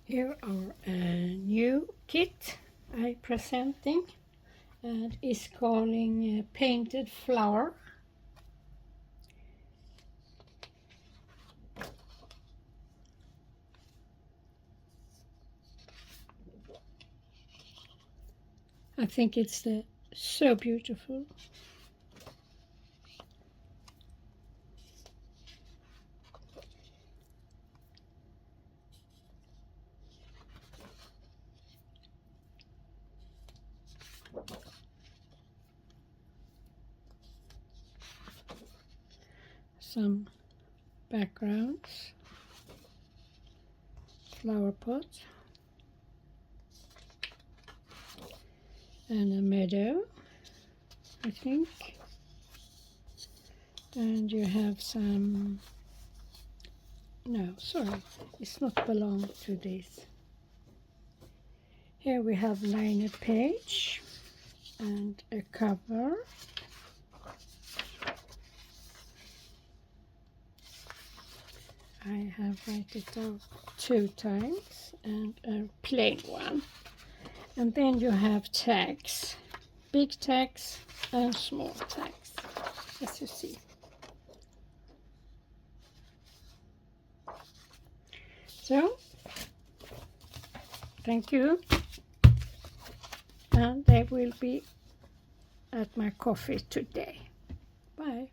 Here are a new kit I presenting, and is calling painted flower. I think it's so beautiful. Some backgrounds, flower pot, and a meadow, I think. And you have some, no, sorry, it's not belong to this. Here we have liner page and a cover. I have write it out 2 times and a plain one. And then you have tags, big tags and small tags, as you see. So, thank you. And they will be at my coffee today. Bye.